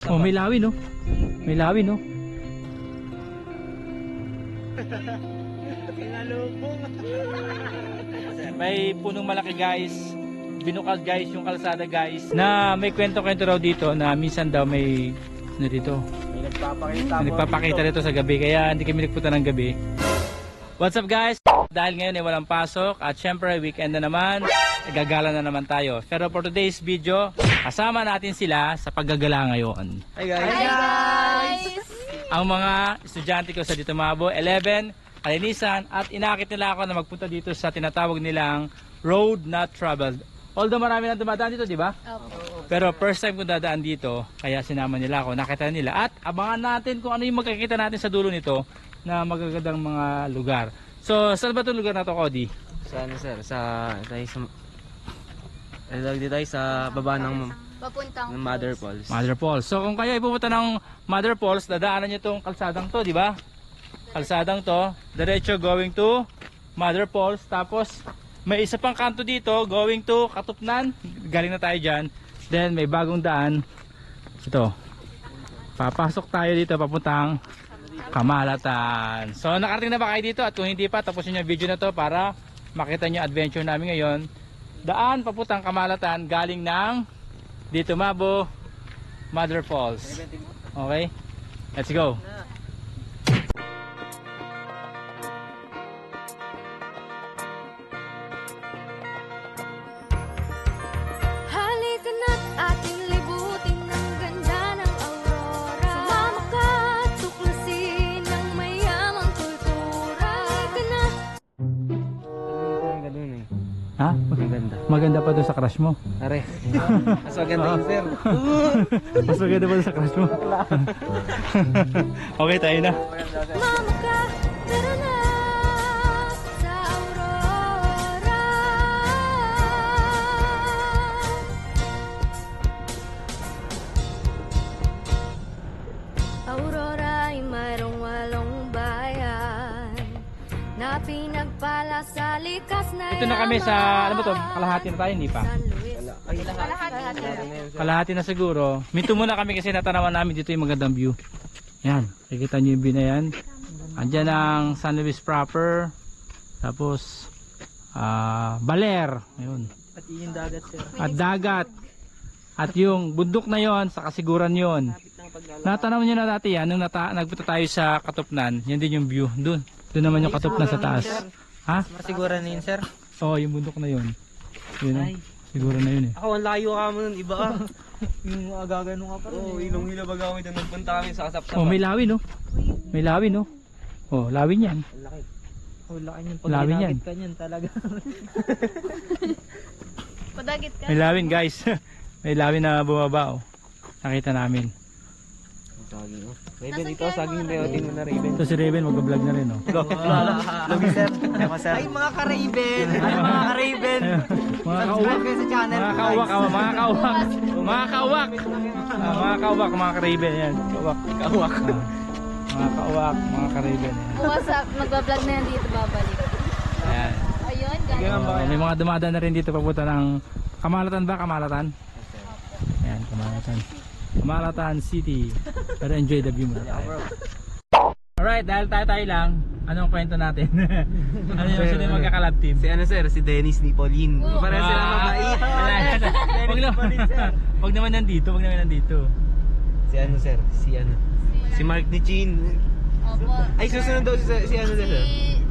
Oh, may lawin, no? May lawin, no? May punong malaki, guys. Binukal, guys, yung kalsada, guys. Na may kwento-kwento raw dito na minsan daw may dito. May nagpapakita. May nagpapakita dito sa gabi, kaya hindi kami nagpunta ng gabi. What's up, guys? Dahil ngayon ay walang pasok at syempre weekend na naman, gagala na naman tayo. Pero for today's video, kasama natin sila sa paggagala ngayon. Hi guys! Hi guys! Ang mga estudyante ko sa Dito Mabo 11, kalinisan, at inakit nila ako na magpunta dito sa tinatawag nilang Road Not Traveled. Although marami na dumadaan dito, di ba? Opo. Pero first time ko dadaan dito, kaya sinama nila ako, nakita nila. At abangan natin kung ano yung magkakita natin sa dulo nito na magagandang mga lugar. So, saan ba itong lugar na to, Cody? Sa ano sir? Dito tayo sa baba ng Papuntang Mother Falls. Mother Falls. So, kung kayo ay pupunta ng Mother Falls, dadaanan nyo itong kalsadang to, di ba? Kalsadang to, diretso going to Mother Falls. Tapos, may isa pang kanto dito, going to Katupnan. Galing na tayo dyan. Then, may bagong daan. Ito. Papasok tayo dito, papuntang Kamalatan. So, nakarating na ba kayo dito? At kung hindi pa, tapusin nyo yung video na to para makita nyo adventure namin ngayon. Daan, papuntang Kamalatan, galing ng Dito Mabo, Mother Falls. Okay? Let's go! Halika na't ating libutin ang ganda ng aurora. Sumama ka at tuklasin ang mayamang kultura. Halika na. Ang ganda eh. Ha? Ang ganda. Maganda pa doon sa crush mo. Are. Mas maganda yun sir. Mas maganda pa doon sa crush mo. Okay, tayo na. Sumama ka, tara na sa aurora. Aurora ay mayroong walong bayan na pinagpala sa likas na Ito na kami sa, ano ba to? Kalahati na tayo, hindi pa. San Luis. Ay, Kalahati na siguro. Minto muna kami kasi natanawan namin dito yung magandang view. Yan, nakikita nyo yung view na yan. Andyan ang San Luis proper. Tapos, Baler. Ayun. At yung dagat sir. At dagat. At yung bundok na yon sa kasiguran yon. Natanaw nyo na dati yan, nung nagpunta tayo sa Katupnan, yan din yung view. Doon naman yung Katupnan sa taas. Ha? Masigura na yun sir. Oo, yung bundok na yun. Yun na. Siguro na yun eh. Ako ang layo ka mo nun, iba ah. Yung agagano ka pa rin. Oo, ilong-ilo baga kami doon. Nagpunta kami sa kasap-sapa. Oh, may lawin no? May lawin no? Oh, lawin yan. Laki. Oh, laki niyan. Pag lawin yan. Ka niyan talaga. Padagit ka. May lawin guys. May lawin na bumaba oh. Nakita namin. Raven, ito saging beoting mo na Raven. Ito si Raven mag-vlog na rin oh. Logi sir. Ay mga ka-Raven. Ay mga ka-Raven. Mga kauwak. Sa channel. Mga kauwak, mga kauwak. Mga kauwak. Mga kauwak, mga ka-Raven yan. Kauwak. Kauwak. Mga kauwak, mga ka-Raven yan. Bukas magbablog na yan dito babalik. Ayan. Ayun, guys. May mga dumadaan na rin dito papunta ng Kamalatan ba? Kamalatan? Ayan, Kamalatan. Kamalatan City. Pero enjoy the view muna tayo. Alright, dahil tayo lang, anong kwento natin? Ano yung sino yung magkakalab team? Si ano sir, si Dennis ni Pauline. Oh. Para sila mabait. Wag naman nandito, wag naman nandito. Si ano sir, si ano. Si Mark ni Chin. Opo. Ay susunod daw si ano sir.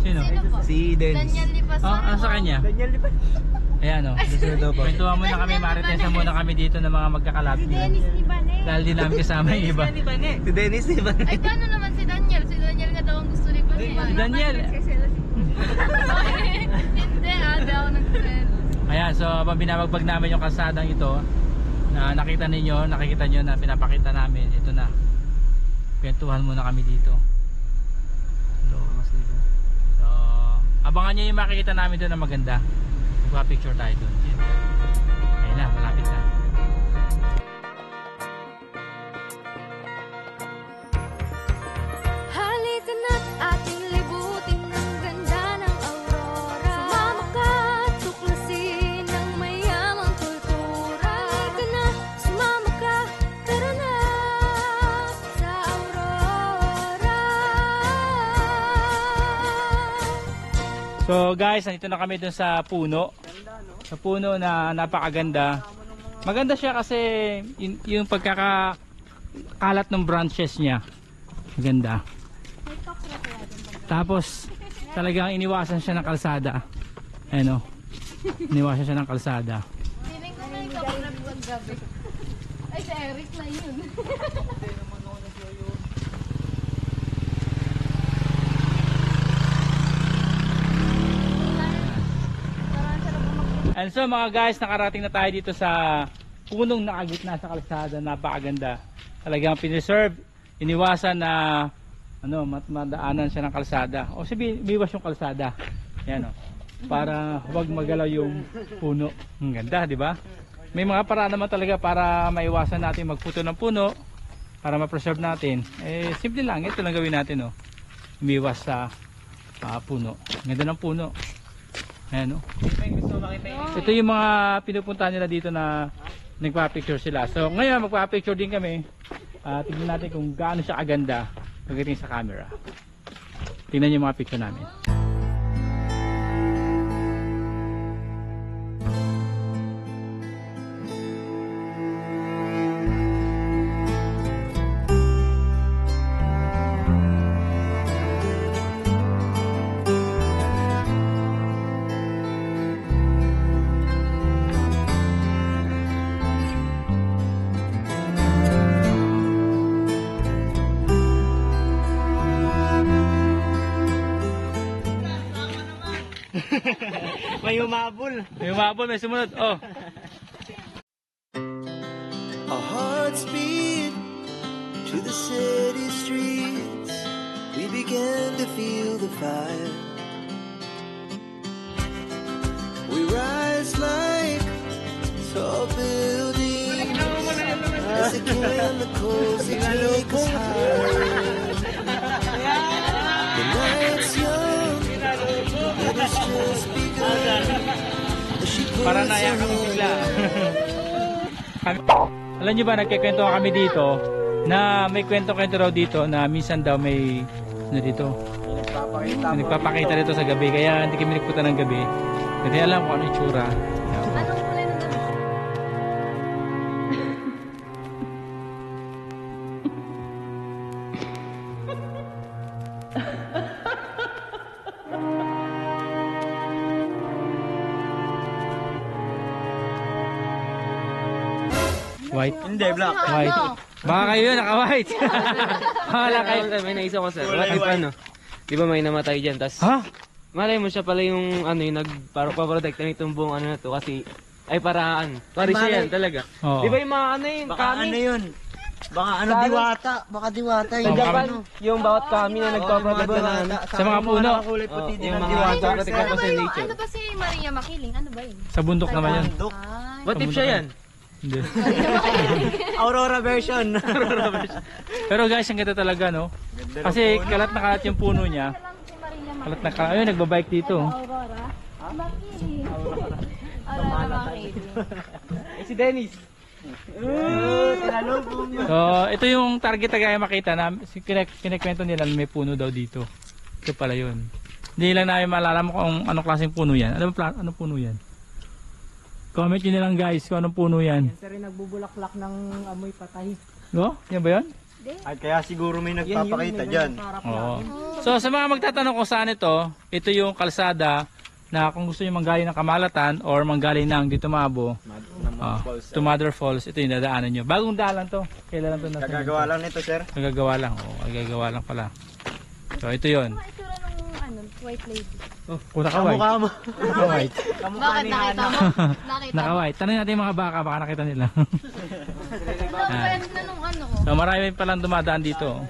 Sino? po? Si Dennis. Daniel Lipason. Oh, ano sa kanya? Daniel Lipan. Ayan o. Susunod daw po. Kwentuhan muna kami, maritesan muna kami dito ng mga magkakalab team. Dennis Libane. Dahil di namin kasama yung iba. Si Dennis ni Bane. Ay, paano naman si Daniel? Si Daniel nga daw ang gusto ni Bane. Si Daniel. Hindi, di ako nagsasabi. Ayan, so habang binabagbag namin yung kalsadang ito na nakikita nyo na pinapakita namin, ito na. Kwentuhan muna kami dito. Hello. So, abangan nyo yung makikita namin doon na maganda. Magpa-picture tayo doon. Ayun na, malapit na. Halika na't ating libutin ang ganda ng aurora. Sumama ka at tuklasin ang mayamang kultura. Halika na, sumama ka, tara na So guys, nandito na kami dun sa puno. Sa puno na napakaganda. Maganda siya kasi yung pagkakakalat ng branches niya. Maganda. Tapos talagang iniwasan siya ng kalsada. Ayan o. Iniwasan siya ng kalsada. Feeling ko na yung kapagrabuan gabi. Ay, si Eric na yun. And so mga guys, nakarating na tayo dito sa punong nakagitna sa kalsada. Napakaganda. Talagang piniserve, iniwasan na madaanan siya ng kalsada. O sabihin, umiwas yung kalsada. Yan o. Para huwag magalaw yung puno. Ang ganda, di ba? May mga paraan naman talaga para maiwasan natin magputo ng puno. Para ma-preserve natin. Eh, simple lang. Ito lang gawin natin o. Umiwas sa puno. Ang ganda ng puno. Ayan o. Ito yung mga pinupuntahan nila dito na nagpa-picture sila. So ngayon magpa-picture din kami. Tingnan natin kung gaano siya kaganda pagdating sa camera. Tingnan yung mga picture namin. May humabol. May umabol, may sumunod. Oh. Our hearts beat to the city streets. We began to feel the fire. We rise like tall buildings as the chemicals they take us higher. The night's young, but it's just begun. As she pulls Para naiyak kami her bigla. Alam nyo ba, nagkikwento kami dito na may kwento-kwento raw dito na minsan daw may dito. May nagpapakita dito sa gabi, kaya hindi kami nagpunta ng gabi. Kasi alam ko ano yung tsura. Anong kulay ng gabi? White. Hindi, black. White. Baka kayo yun, naka-white. Wala kayo. May naisip ko, sir. What if ano? Di ba may namatay dyan? Tas, Ha? malay mo siya pala yung ano yung nagpaprotect na itong buong ano na to kasi ay paraan. Pari siya yan talaga. Oo. Di ba yung mga ano yun? Baka kami? ano yun? Baka ano, Sa ano? diwata. Baka diwata Sa yun. Japan, yung bawat kami na nagpaprotect na ano. Sa mga puno. Nakakulay puti din yung ng mga diwata. protect na Ano sa ba yung, nature. ano ba si Maria Makiling? Ano ba yun? Sa bundok naman yan. Bundok. Ay. What if siya yan? Hindi. Aurora version. Pero guys, ang ganda talaga, no? Kasi kalat na kalat yung puno niya. Alam si Maria Makiling. Kalat na kalat. Ayun, nagbabike dito. Aurora? Makiling. Aurora Makiling. Si Dennis. So, ito yung target na kaya makita na kinikwento nila na may puno daw dito. Ito pala yun. Hindi lang namin malalaman kung anong klaseng puno yan. Ano ba anong puno yan? Comment nyo nilang guys kung anong puno yan. Yan rin nagbubulaklak ng amoy patay. No? Yan ba yun? At kaya siguro may nagpapakita dyan. Oo. So sa mga magtatanong kung saan ito yung kalsada na kung gusto nyo manggaling ng Kamalatan or manggaling ng dito Mabo, to Mother Falls, ito yung dadaanan nyo. Bagong daan lang to. Kailan lang to na? Kagagawa lang nito, sir. Nagagawa lang. Oo, nagagawa lang pala. So ito yun. Ano ang itsura ng ano, white lady? Oh, naka-white. Kamukha mo. Naka-white. Bakit nakita mo? Nakita mo? Naka-white. Tanong natin yung mga baka, baka nakita nila. Ang ganda nung ano ko. So marami palang dumadaan dito.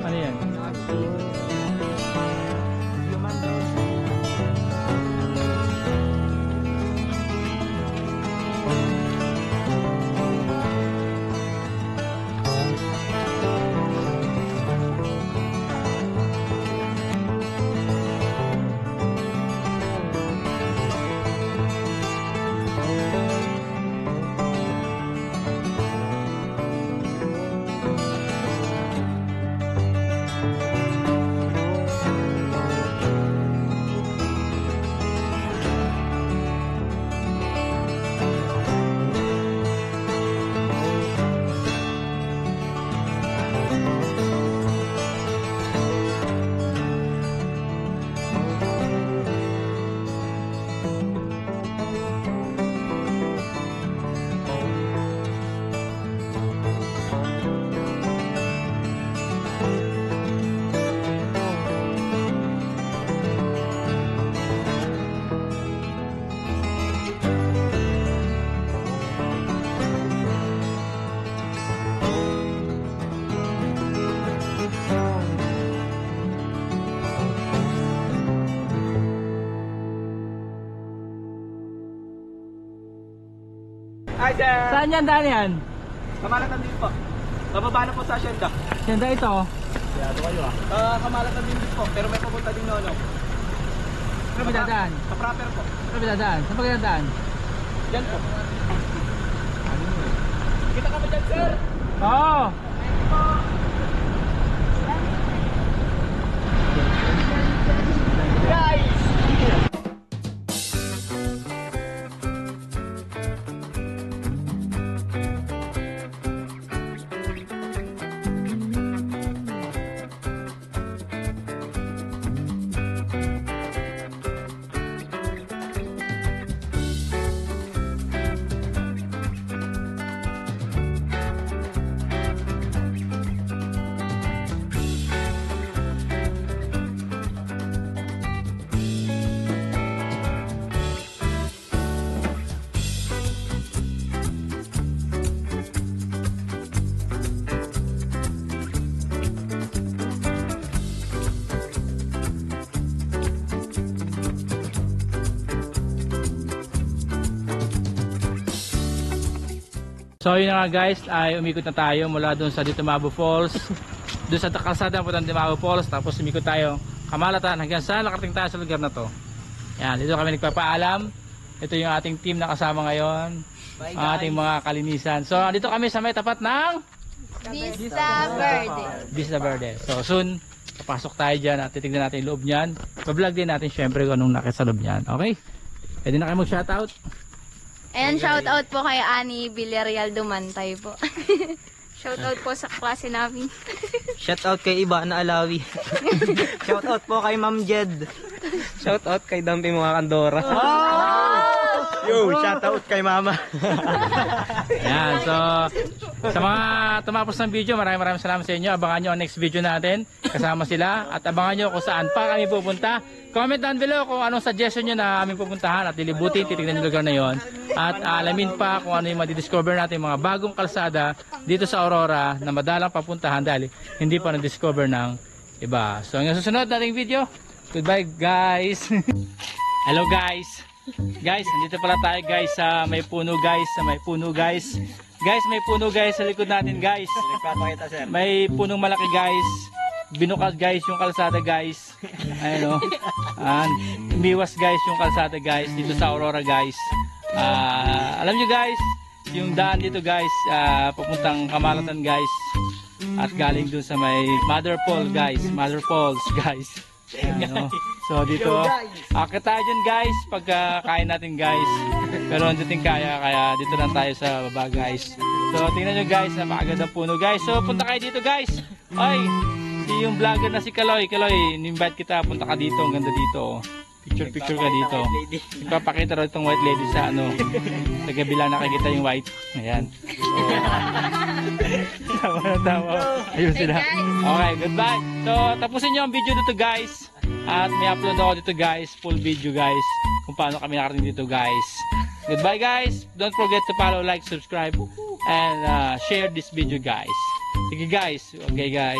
Ano yan? Hi, sir! Saan yan daan yan? Kamalatan din po. Bababa na po sa asyenda. Senda ito. Kamalatan din po, pero may pupunta din nono. Ano ba dadaan? Sa proper po. Ano ba dadaan? Saan ba dadaan? Yan po. Kita kami dyan, sir! Oo. So yun na nga guys, ay umikot na tayo mula doon sa Ditumabo Falls. Doon sa kalsada po ng Ditumabo Falls, tapos umikot tayo Kamalatan hanggang sa nakarating tayo sa lugar na to. Yan, dito kami nagpapaalam. Ito yung ating team na kasama ngayon. Ang ating mga kalinisan. So dito kami sa may tapat ng Vista Verde. Vista Verde. So soon, papasok tayo dyan at titignan natin yung loob niyan. Pa-vlog din natin syempre kung anong nakita sa loob niyan. Okay? Pwede na kayo mag-shoutout. And shoutout po kay Ani Villarreal Dumantay po. Shoutout po sa klase namin. Shoutout kay Ivana Alawi. Shoutout po kay Ma'am Jed. Shoutout kay Dampi mga Kandora. Yo, shoutout kay Mama. Yan, so sa mga tumapos ng video, maraming salamat sa inyo. Abangan nyo ang next video natin. Kasama sila at abangan nyo kung saan pa kami pupunta. Comment down below kung anong suggestion nyo na aming pupuntahan at lilibutin, titignan yung lugar na yon. At alamin pa kung ano yung madidiscover natin mga bagong kalsada dito sa Aurora na madalang papuntahan dahil hindi pa na-discover ng iba. So hanggang susunod nating video. Goodbye guys. Hello guys. Guys, nandito pala tayo guys sa may puno guys, sa may puno guys. Guys, may puno guys sa likod natin guys. Nagpapakita, sir. May punong malaki guys. Binukad guys yung kalsada guys. Ayun o. Umiwas guys yung kalsada guys dito sa Aurora guys. Alam nyo guys, yung daan dito guys, papuntang Kamalatan guys. At galing dun sa may Mother Falls guys. Mother Falls guys. Ayun, o. So dito, akit tayo dyan guys pagka kain natin guys. Pero hindi natin kaya dito lang tayo sa baba guys. So tingnan nyo guys, napakagandang puno guys. So punta kayo dito guys. Ay, yung vlogger na si Kaloy. Kaloy, in-invite kita, punta ka dito, ang ganda dito. Picture ka dito. Ipapakita rin itong white lady sa ano. Sa gabi lang nakikita yung white. Ayan. Tama. Ayun sila. Okay, goodbye. So, tapusin nyo ang video dito guys. At may upload ako dito guys. Full video guys. Kung paano kami nakarating dito guys. Goodbye guys. Don't forget to follow, like, subscribe, and share this video guys. Sige guys. Okay guys.